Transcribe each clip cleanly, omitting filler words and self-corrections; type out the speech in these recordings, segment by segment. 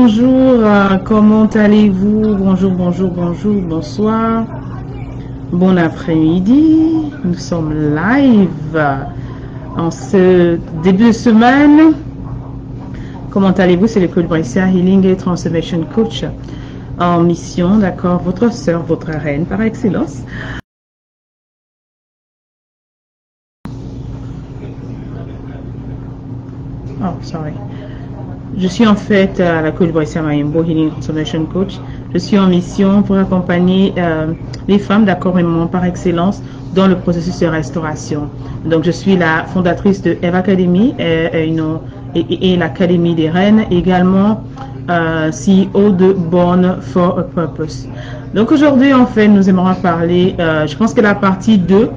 bonjour, comment allez-vous? Bonjour, bonjour, bonjour, bonsoir, bon après-midi, nous sommes live en ce début de semaine. Comment allez-vous? C'est le coach Brescia, Healing et Transformation Coach en mission, d'accord, votre sœur, votre reine par excellence. Oh, sorry. Je suis en fait la coach Brescia Mayimbo, Healing Transformation Coach. Je suis en mission pour accompagner les femmes d'accompagnement par excellence dans le processus de restauration. Donc, je suis la fondatrice de Eve Academy et l'Académie des Reines, également CEO de Born for a Purpose. Donc, aujourd'hui, en fait, nous aimerons parler, je pense que la partie 2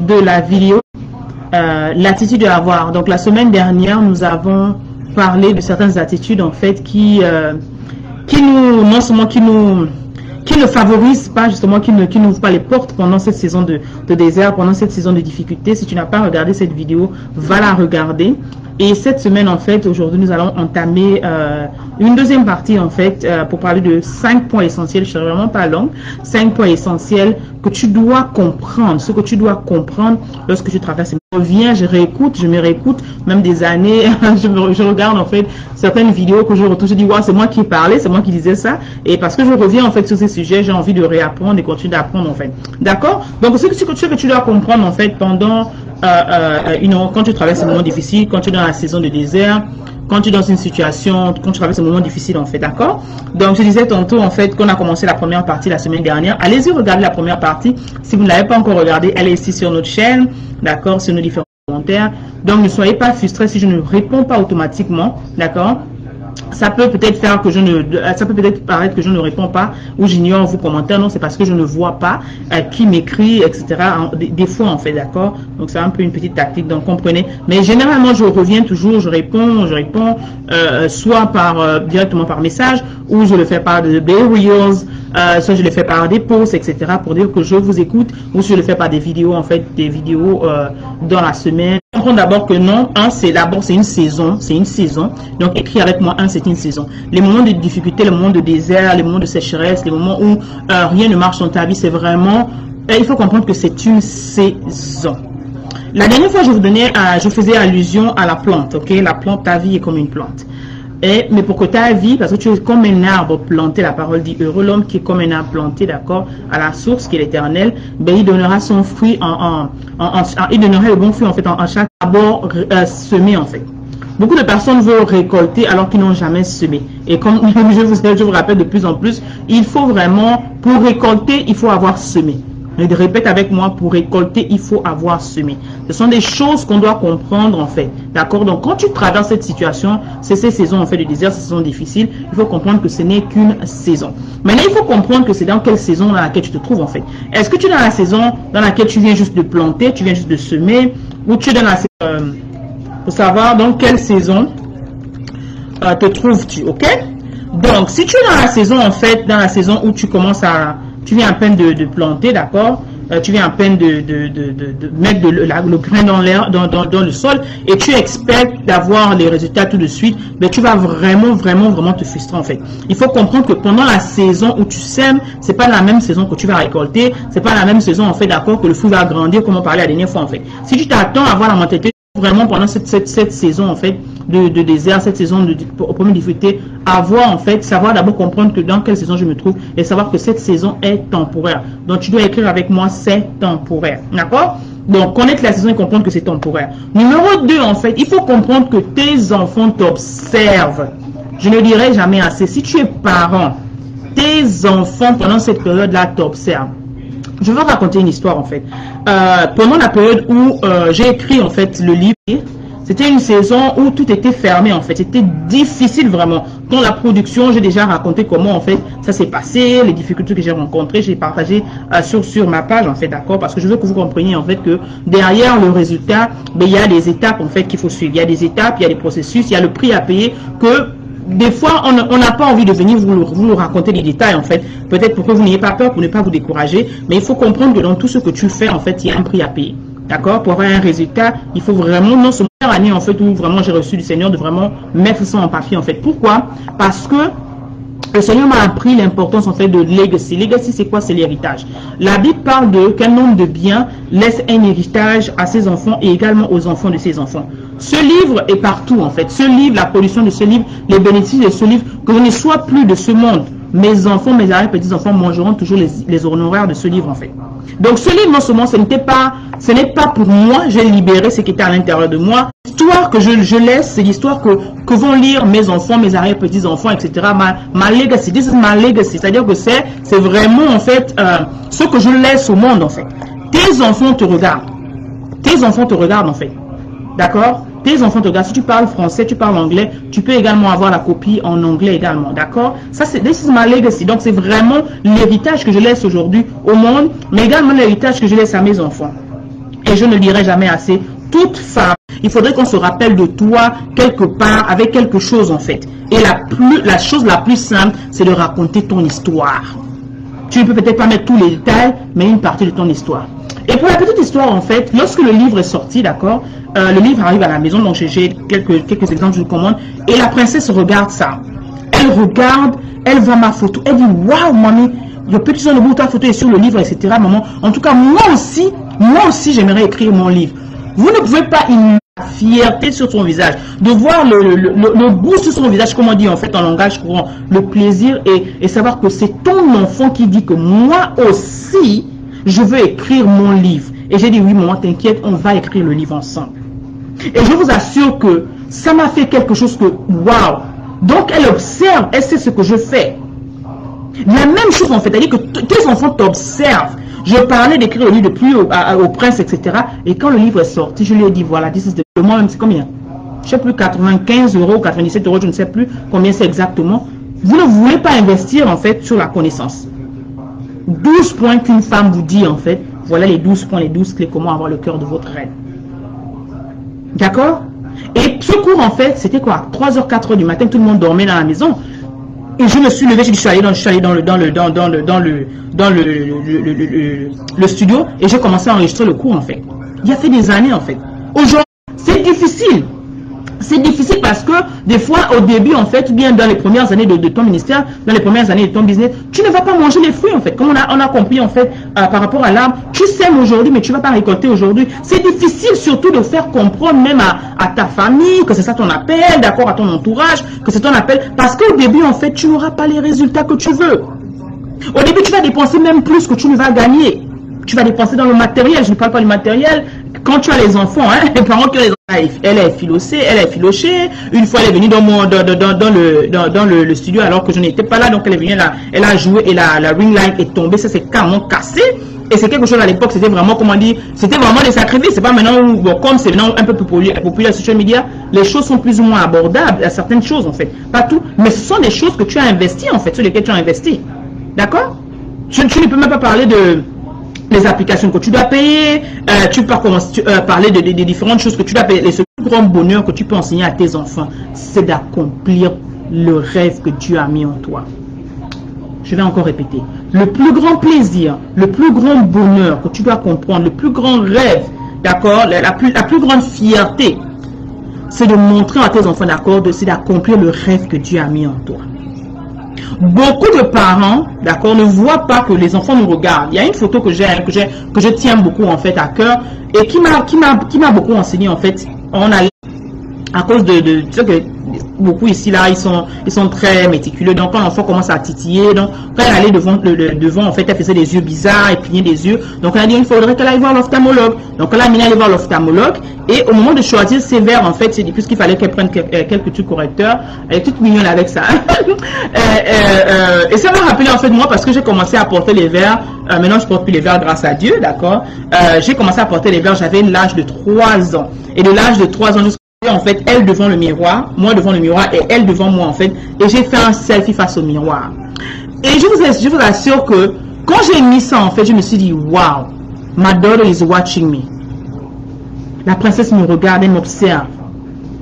de la vidéo, l'attitude à avoir. Donc, la semaine dernière, nous avons parler de certaines attitudes en fait qui nous non seulement qui ne favorisent pas justement, qui n'ouvrent pas les portes pendant cette saison de désert, pendant cette saison de difficulté. Si tu n'as pas regardé cette vidéo, va la regarder. Et cette semaine en fait, aujourd'hui nous allons entamer une deuxième partie en fait pour parler de 5 points essentiels. Je serai vraiment pas longue. 5 points essentiels que tu dois comprendre, ce que tu dois comprendre lorsque tu traverses. Je reviens, je me réécoute, même des années, je regarde en fait certaines vidéos que je retrouve, je dis wow, c'est moi qui parlais, c'est moi qui disais ça, et parce que je reviens en fait sur ces sujets, j'ai envie de réapprendre et continuer d'apprendre en fait. D'accord? Donc ce que tu dois comprendre en fait pendant quand tu traverses un moment difficile, quand tu es dans la saison de désert, quand tu es dans une situation, quand tu traverses un moment difficile en fait, d'accord? Donc je disais tantôt en fait qu'on a commencé la première partie la semaine dernière. Allez-y regarder la première partie. Si vous ne l'avez pas encore regardée, elle est ici sur notre chaîne, d'accord, sur nos différents commentaires. Donc ne soyez pas frustrés si je ne réponds pas automatiquement, d'accord? Ça peut peut-être faire que ça peut peut-être paraître que je ne réponds pas ou j'ignore vos commentaires. Non, c'est parce que je ne vois pas qui m'écrit, etc. Des fois, en fait, d'accord. Donc, c'est un peu une petite tactique, donc comprenez. Mais généralement, je reviens toujours, je réponds, soit directement par message ou je le fais par des reels, soit je le fais par des posts, etc. pour dire que je vous écoute, ou si je le fais par des vidéos, en fait, des vidéos dans la semaine. Comprends d'abord que non, c'est une saison, donc écris avec moi, c'est une saison. Les moments de difficulté, les moments de désert, les moments de sécheresse, les moments où rien ne marche dans ta vie, c'est vraiment, il faut comprendre que c'est une saison. La dernière fois, je faisais allusion à la plante, ok? La plante, ta vie est comme une plante. Mais pour que ta vie, parce que tu es comme un arbre planté, la parole dit heureux l'homme qui est comme un arbre planté, d'accord, à la source qui est l'éternel, ben il donnera son fruit il donnera le bon fruit en fait en chaque arbre semé en fait. Beaucoup de personnes veulent récolter alors qu'ils n'ont jamais semé. Et comme je vous rappelle de plus en plus, il faut vraiment, pour récolter, il faut avoir semé. Et répète avec moi, pour récolter, il faut avoir semé. Ce sont des choses qu'on doit comprendre en fait. D'accord? Donc quand tu traverses cette situation, c'est ces saisons en fait de désert, ces saisons difficiles, il faut comprendre que ce n'est qu'une saison. Maintenant, il faut comprendre que c'est dans quelle saison dans laquelle tu te trouves en fait. Est-ce que tu es dans la saison dans laquelle tu viens juste de planter, tu viens juste de semer, ou tu es dans la saison, pour savoir dans quelle saison te trouves-tu, ok? Donc si tu es dans la saison en fait, dans la saison où tu commences tu viens à peine de planter, d'accord? Tu viens à peine de mettre le grain dans l'air, dans le sol, et tu expectes d'avoir les résultats tout de suite, mais tu vas vraiment te frustrer en fait. Il faut comprendre que pendant la saison où tu sèmes, c'est pas la même saison que tu vas récolter, c'est pas la même saison en fait, d'accord, que le fruit va grandir, comme on parlait la dernière fois en fait. Si tu t'attends à avoir la mentalité vraiment pendant cette saison en fait de désert, cette saison de première difficulté, savoir d'abord comprendre que dans quelle saison je me trouve et savoir que cette saison est temporaire. Donc tu dois écrire avec moi, c'est temporaire, d'accord? Donc connaître la saison et comprendre que c'est temporaire. Numéro 2 en fait, il faut comprendre que tes enfants t'observent. Je ne dirai jamais assez, si tu es parent, tes enfants pendant cette période là t'observent. Je veux raconter une histoire en fait. Pendant la période où j'ai écrit en fait le livre, c'était une saison où tout était fermé en fait. C'était difficile vraiment. Dans la production, j'ai déjà raconté comment en fait ça s'est passé, les difficultés que j'ai rencontrées. J'ai partagé sur ma page en fait, d'accord, parce que je veux que vous compreniez en fait que derrière le résultat, ben, il y a des étapes en fait qu'il faut suivre. Il y a des étapes, il y a des processus, il y a le prix à payer que des fois, on n'a pas envie de venir vous raconter les détails, en fait. Peut-être pour que vous n'ayez pas peur, pour ne pas vous décourager. Mais il faut comprendre que dans tout ce que tu fais, en fait, il y a un prix à payer. D'accord? Pour avoir un résultat, il faut vraiment, non seulement l'année, en fait, où vraiment j'ai reçu du Seigneur, de vraiment mettre ça en papier, en fait. Pourquoi? Parce que Le Seigneur m'a appris l'importance en fait de legacy. Legacy, c'est quoi? C'est l'héritage. La Bible parle de qu'un homme de bien laisse un héritage à ses enfants et également aux enfants de ses enfants. Ce livre est partout en fait. Ce livre, la production de ce livre, les bénéfices de ce livre, que je ne sois plus de ce monde. Mes enfants, mes arrière-petits-enfants mangeront toujours les honoraires de ce livre en fait. Donc ce livre, non seulement, ce n'est pas pour moi, j'ai libéré ce qui était à l'intérieur de moi. L'histoire que je laisse, c'est l'histoire que vont lire mes enfants, mes arrière-petits-enfants, etc. Ma legacy, this is my legacy. C'est-à-dire que c'est vraiment en fait ce que je laisse au monde en fait. Tes enfants te regardent. Tes enfants te regardent en fait. D'accord? Tes enfants te regardent. Si tu parles français, tu parles anglais, tu peux également avoir la copie en anglais également. D'accord? Ça, c'est this is my legacy. Donc, c'est vraiment l'héritage que je laisse aujourd'hui au monde, mais également l'héritage que je laisse à mes enfants. Et je ne dirai jamais assez. Toute femme, il faudrait qu'on se rappelle de toi quelque part avec quelque chose en fait. Et la chose la plus simple, c'est de raconter ton histoire. Tu ne peux peut-être pas mettre tous les détails, mais une partie de ton histoire. Et pour la petite histoire, en fait, lorsque le livre est sorti, d'accord, le livre arrive à la maison, donc j'ai quelques exemples, je vous commande, et la princesse regarde ça. Elle regarde, elle voit ma photo, elle dit, waouh, mamie, le petit son de bout, ta photo est sur le livre, etc. Maman, en tout cas, moi aussi, j'aimerais écrire mon livre. Vous ne pouvez pas imaginer la fierté sur son visage, de voir le goût sur son visage, comme on dit en fait en langage courant, le plaisir et savoir que c'est ton enfant qui dit que moi aussi, je veux écrire mon livre. Et j'ai dit, oui, maman, t'inquiète, on va écrire le livre ensemble. Et je vous assure que ça m'a fait quelque chose que, waouh. Donc, elle observe, elle sait ce que je fais. La même chose, en fait, c'est-à-dire que tes enfants t'observent. Je parlais d'écrire le livre depuis au prince, etc. Et quand le livre est sorti, je lui ai dit, voilà, moi-même, c'est combien? Je ne sais plus, 95 €, 97 €, je ne sais plus combien c'est exactement. Vous ne voulez pas investir, en fait, sur la connaissance. 12 points qu'une femme vous dit en fait, voilà les 12 points, les 12 clés, comment avoir le cœur de votre reine. D'accord? Et ce cours en fait, c'était quoi? 3h, 4h du matin, tout le monde dormait dans la maison. Et je me suis levé, je suis allé dans le studio et j'ai commencé à enregistrer le cours en fait. Il y a fait des années en fait. Aujourd'hui, c'est difficile. C'est difficile parce que des fois, au début, en fait, bien dans les premières années de ton ministère, dans les premières années de ton business, tu ne vas pas manger les fruits, en fait. Comme on a compris, en fait, par rapport à l'arbre, tu sèmes aujourd'hui, mais tu ne vas pas récolter aujourd'hui. C'est difficile surtout de faire comprendre même à ta famille que c'est ça ton appel, d'accord, à ton entourage, que c'est ton appel. Parce qu'au début, en fait, tu n'auras pas les résultats que tu veux. Au début, tu vas dépenser même plus que tu ne vas gagner. Tu vas dépenser dans le matériel. Je ne parle pas du matériel. Quand tu as les enfants, hein, les parents qui ont les enfants, elle est filochée, Une fois, elle est venue dans le studio alors que je n'étais pas là. Donc, elle est venue là, elle a joué et la ring light est tombée. Ça, c'est carrément cassé. Et c'est quelque chose à l'époque, c'était vraiment, comment dire, c'était vraiment des sacrifices. C'est pas maintenant, bon, comme c'est maintenant un peu plus populaire sur social media, les choses sont plus ou moins abordables. Il y a certaines choses, en fait. Pas tout, mais ce sont des choses que tu as investies, en fait, sur lesquelles tu as investi. D'accord? Tu ne peux même pas parler de les applications que tu dois payer, tu peux parler des différentes choses que tu dois payer. Le plus grand bonheur que tu peux enseigner à tes enfants, c'est d'accomplir le rêve que Dieu a mis en toi. Je vais encore répéter. Le plus grand plaisir, le plus grand bonheur que tu dois comprendre, le plus grand rêve, d'accord, la plus grande fierté, c'est de montrer à tes enfants, d'accord, c'est d'accomplir le rêve que Dieu a mis en toi. Beaucoup de parents, d'accord, ne voient pas que les enfants nous regardent. Il y a une photo que je tiens beaucoup en fait à cœur et qui m'a beaucoup enseigné en fait. On a à cause de tu sais que beaucoup ici là ils sont très méticuleux. Donc quand l'enfant commence à titiller, donc quand elle allait devant en fait elle faisait des yeux bizarres, elle clignait des yeux. Donc elle a dit il faudrait qu'elle aille voir l'ophtalmologue. Donc elle a mis aller voir l'ophtalmologue et au moment de choisir ses verres en fait c'est plus qu'il fallait qu'elle prenne quelques trucs correcteurs. Elle est toute mignonne avec ça. Et ça m'a rappelé en fait moi parce que j'ai commencé à porter les verres. Maintenant je porte plus les verres grâce à Dieu, d'accord. J'ai commencé à porter les verres, j'avais l'âge de 3 ans et de l'âge de 3 ans jusqu'à en fait elle devant le miroir, moi devant le miroir et elle devant moi en fait et j'ai fait un selfie face au miroir et je vous assure que quand j'ai mis ça en fait je me suis dit wow, my daughter is watching me. La princesse me regarde, elle m'observe.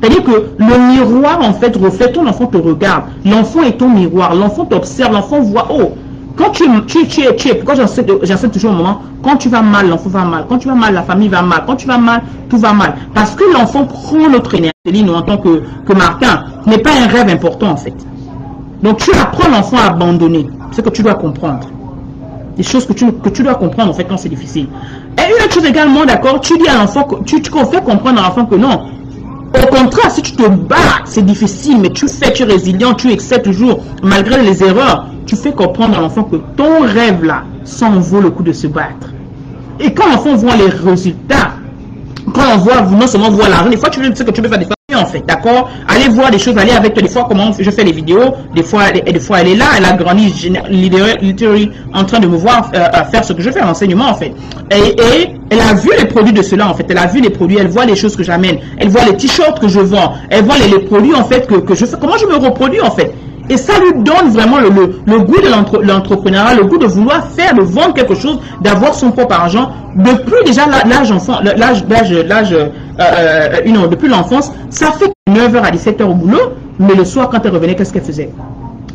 C'est-à-dire que le miroir en fait reflète, ton enfant te regarde, l'enfant est ton miroir, l'enfant t'observe, l'enfant voit oh. Quand tu es, pourquoi j'enseigne toujours au moment, quand tu vas mal, l'enfant va mal, quand tu vas mal, la famille va mal, quand tu vas mal, tout va mal. Parce que l'enfant prend notre énergie, nous en tant que Martin, ce n'est pas un rêve important en fait. Donc, tu apprends l'enfant à abandonner. C'est ce que tu dois comprendre. Des choses que tu dois comprendre, en fait, quand c'est difficile. Et une autre chose également, d'accord, tu dis à l'enfant, tu fais comprendre à l'enfant que non. Au contraire, si tu te bats, c'est difficile, mais tu es résilient, tu excelles toujours, malgré les erreurs. Tu fais comprendre à l'enfant que ton rêve, là, ça en vaut le coup de se battre. Et quand l'enfant voit les résultats, quand on voit, non seulement voir l'argent, des fois tu sais que tu peux faire des fois en fait, d'accord? Allez voir des choses, allez avec toi, des fois comment je fais les vidéos, des fois elle est là, elle a grandi littéralement en train de me voir faire ce que je fais, l'enseignement en fait. Et elle a vu les produits de cela en fait, elle a vu les produits, elle voit les choses que j'amène, elle voit les t-shirts que je vends, elle voit les produits en fait que je fais, comment je me reproduis en fait. Et ça lui donne vraiment le goût de l'entrepreneuriat, le goût de vouloir faire, de vendre quelque chose, d'avoir son propre argent. Depuis déjà depuis l'enfance, ça fait 9h à 17h au boulot, mais le soir quand elle revenait, qu'est-ce qu'elle faisait?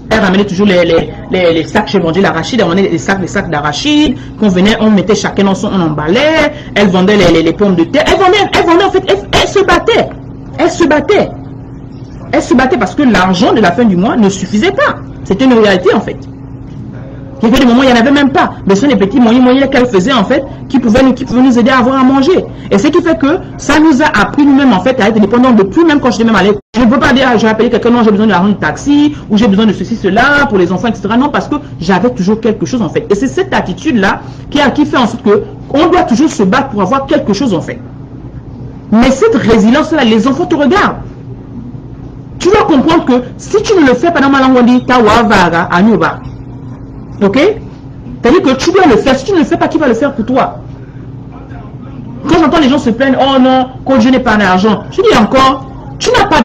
Elle ramenait toujours les sacs, j'ai vendu l'arachide, elle vendait les sacs d'arachide, qu'on venait, on mettait chacun dans son, on emballait, elle vendait les pommes de terre, elle vendait en fait, elle se battait. Elle se battait parce que l'argent de la fin du mois ne suffisait pas. C'était une réalité en fait. Il y avait des moments où il n'y en avait même pas. Mais ce sont des petits moyens qu'elle faisait en fait qui pouvaient nous aider à avoir à manger. Et ce qui fait que ça nous a appris nous-mêmes en fait à être dépendants de plus, même quand j'étais même à l'école. Je ne peux pas dire, je vais appeler quelqu'un, non, j'ai besoin de l'argent de taxi, ou j'ai besoin de ceci, cela, pour les enfants, etc. Non, parce que j'avais toujours quelque chose en fait. Et c'est cette attitude-là qui fait en sorte qu'on doit toujours se battre pour avoir quelque chose en fait. Mais cette résilience-là, les enfants te regardent. Tu dois comprendre que si tu ne le fais pas dans ma langue, on dit Tawavaga Anuba. Ok? C'est-à-dire que tu dois le faire. Si tu ne le fais pas, qui va le faire pour toi? Quand j'entends les gens se plaindre, oh non, quand je n'ai pas d'argent, je dis encore, tu n'as pas.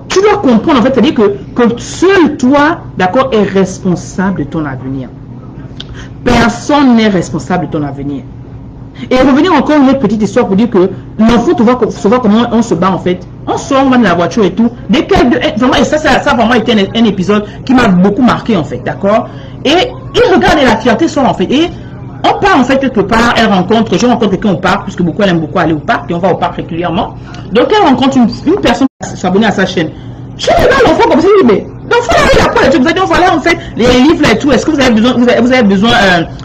Tu dois comprendre en fait, c'est-à-dire que seul toi, d'accord, est responsable de ton avenir. Personne n'est responsable de ton avenir. Et revenir encore à une autre petite histoire pour dire que l'enfant, tu vois comment on se bat en fait. On sort, on va dans la voiture et tout. Vraiment, et ça a vraiment été un épisode qui m'a beaucoup marqué en fait, d'accord? Et il regarde et la fierté sort en fait. Et on part en fait quelque part, je rencontre quelqu'un au parc, puisque elle aime beaucoup aller au parc et on va au parc régulièrement. Donc elle rencontre une personne qui s'abonne à sa chaîne. Je regarde l'enfant comme ça, je dis, mais l'enfant là, il apprend les trucs. Vous allez, voilà, en fait, les livres là et tout. Est-ce que vous avez besoin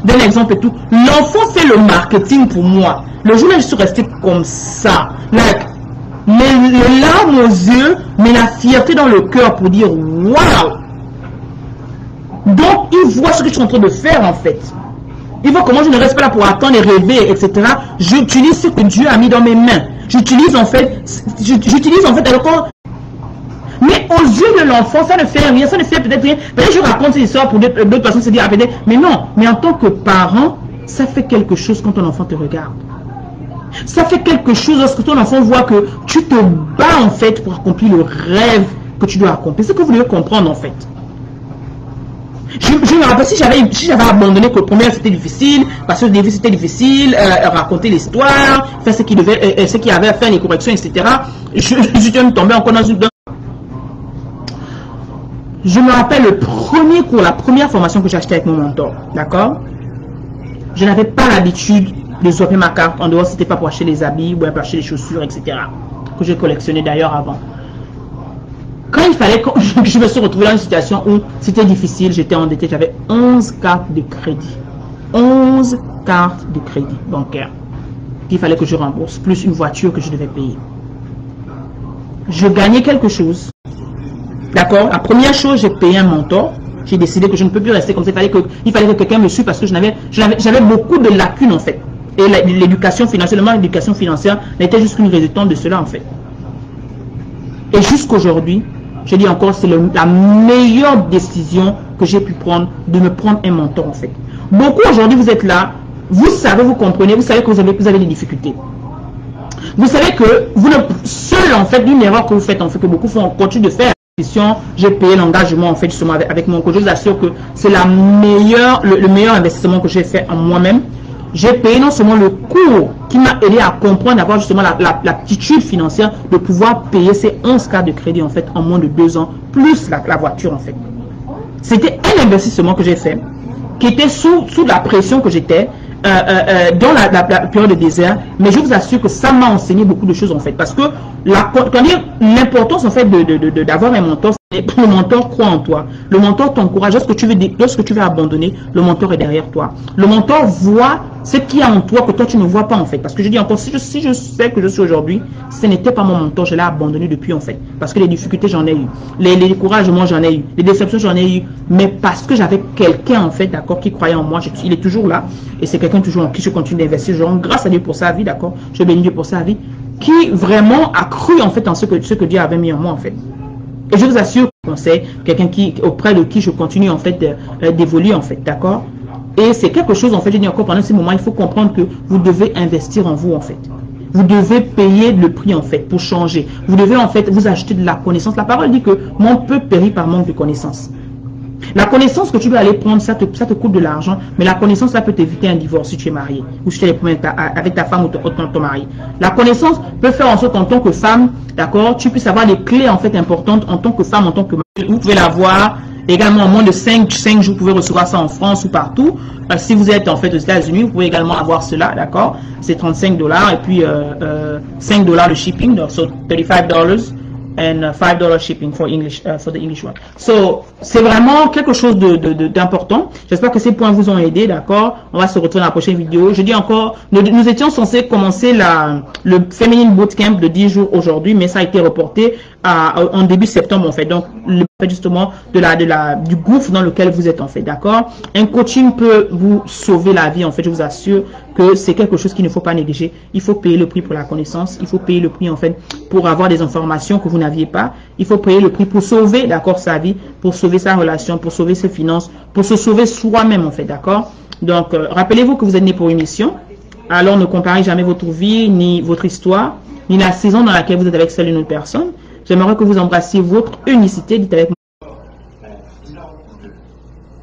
d'un exemple et tout? L'enfant fait le marketing pour moi. Le jour là, je suis restée comme ça. Like, les larmes aux yeux, mais la fierté dans le cœur pour dire, waouh! Donc, il voit ce que je suis en train de faire en fait. Il voit comment je ne reste pas là pour attendre et rêver, etc. J'utilise ce que Dieu a mis dans mes mains. J'utilise en fait alors. Mais aux yeux de l'enfant, ça ne fait rien, ça ne fait peut-être rien. Peut-être je raconte cette histoire pour d'autres personnes se dire, mais non, mais en tant que parent, ça fait quelque chose quand ton enfant te regarde. Ça fait quelque chose lorsque ton enfant voit que tu te bats en fait pour accomplir le rêve que tu dois accomplir. C'est ce que vous devez comprendre en fait. Je me rappelle, si j'avais abandonné que le premier c'était difficile, parce que le début c'était difficile, raconter l'histoire, faire ce qu'il y avait à faire, les corrections, etc. Je suis tombé encore dans une... Je me rappelle le premier cours, la première formation que j'ai achetée avec mon mentor, d'accord? Je n'avais pas l'habitude de swapper ma carte, en dehors c'était pas pour acheter les habits, ou pour acheter les chaussures, etc. Que j'ai collectionné d'ailleurs avant. Quand il fallait, je me suis retrouvé dans une situation où c'était difficile, j'étais endetté, j'avais 11 cartes de crédit. 11 cartes de crédit bancaire. Il fallait que je rembourse, plus une voiture que je devais payer. Je gagnais quelque chose. D'accord? La première chose, j'ai payé un mentor. J'ai décidé que je ne peux plus rester comme ça. Il fallait que quelqu'un me suive parce que j'avais beaucoup de lacunes en fait. Et l'éducation financière, l'éducation financière n'était juste qu'une résultante de cela en fait. Et jusqu'aujourd'hui, je dis encore, c'est la meilleure décision que j'ai pu prendre, de me prendre un mentor en fait. Beaucoup aujourd'hui, vous êtes là, vous savez, vous comprenez, vous savez que vous avez des difficultés. Vous savez que vous ne seul en fait, une erreur que vous faites en fait, que beaucoup font, continue de faire. J'ai payé l'engagement en fait justement avec mon coach. Je vous assure que c'est le meilleur investissement que j'ai fait en moi-même. J'ai payé non seulement le cours qui m'a aidé à comprendre, d'avoir justement l'aptitude financière de pouvoir payer ces 11 cartes de crédit en fait en moins de 2 ans, plus la voiture en fait. C'était un investissement que j'ai fait, qui était sous la pression que j'étais dans la période de désert, mais je vous assure que ça m'a enseigné beaucoup de choses en fait, parce que l'importance en fait d'avoir un mentor, Le mentor croit en toi. Le mentor t'encourage. Lorsque tu veux abandonner, le mentor est derrière toi. Le mentor voit ce qu'il y a en toi que toi tu ne vois pas en fait. Parce que je dis encore, si je sais que je suis aujourd'hui, ce n'était pas mon mentor, je l'ai abandonné depuis en fait. Parce que les difficultés j'en ai eu, les découragements j'en ai eu, les déceptions j'en ai eu, mais parce que j'avais quelqu'un en fait, d'accord, qui croyait en moi. Il est toujours là et c'est quelqu'un toujours en qui je continue d'investir. Je rends grâce à Dieu pour sa vie, d'accord. Je bénis Dieu pour sa vie, qui vraiment a cru en fait en ce que Dieu avait mis en moi en fait. Et je vous assure que c'est quelqu'un auprès de qui je continue en fait d'évoluer en fait, d'accord. Et c'est quelque chose en fait, je dis encore pendant ce moment, il faut comprendre que vous devez investir en vous en fait. Vous devez payer le prix en fait pour changer. Vous devez en fait vous acheter de la connaissance. La parole dit que mon peuple périt par manque de connaissance. La connaissance que tu vas aller prendre, ça te coûte de l'argent, mais la connaissance, ça peut t'éviter un divorce si tu es marié, ou si tu es les problèmes avec ta femme ou ton mari. La connaissance peut faire en sorte qu'en tant que femme, d'accord, tu puisses avoir des clés en fait importantes en tant que femme, en tant que mari. Vous pouvez l'avoir également en moins de 5 jours, vous pouvez recevoir ça en France ou partout. Si vous êtes en fait aux États-Unis, vous pouvez également avoir cela, d'accord. C'est $35 et puis $5 le shipping, donc so $35. And $5 shipping for English for the English one. So c'est vraiment quelque chose d'important. J'espère que ces points vous ont aidé, d'accord. On va se retrouver dans la prochaine vidéo. Je dis encore, nous étions censés commencer le Feminine Bootcamp de 10 jours aujourd'hui, mais ça a été reporté en début septembre en fait. Donc le fait justement du gouffre dans lequel vous êtes en fait, d'accord. Un coaching peut vous sauver la vie en fait. Je vous assure que c'est quelque chose qu'il ne faut pas négliger. Il faut payer le prix pour la connaissance. Il faut payer le prix en fait pour avoir des informations que vous n'aviez pas. Il faut payer le prix pour sauver, d'accord, sa vie, pour sauver sa relation, pour sauver ses finances, pour se sauver soi-même en fait, d'accord. Donc rappelez-vous que vous êtes né pour une mission. Alors ne comparez jamais votre vie, ni votre histoire, ni la saison dans laquelle vous êtes avec celle d'une autre personne. J'aimerais que vous embrassiez votre unicité. Dites avec moi.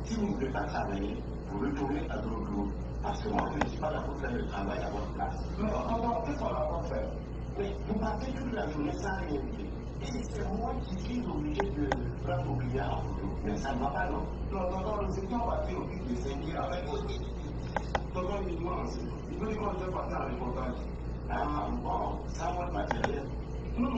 Si vous ne voulez pas travailler, vous retournez à votre groupe. Parce que moi, je ne suis pas là pour faire le travail à votre place. Mais qu'est-ce qu'on va pas faire? Mais vous partez toute la journée sans rien dire. Et c'est moi qui suis obligé de prendre vos clients en photo. Mais ça ne va pas, non? Non, c'est pas parti au but de s'aider avec vous. Donc, il demande, il veut dire qu'on ne peut pas faire un reportage. Ah, bon, ça, moi, le matériel. Non,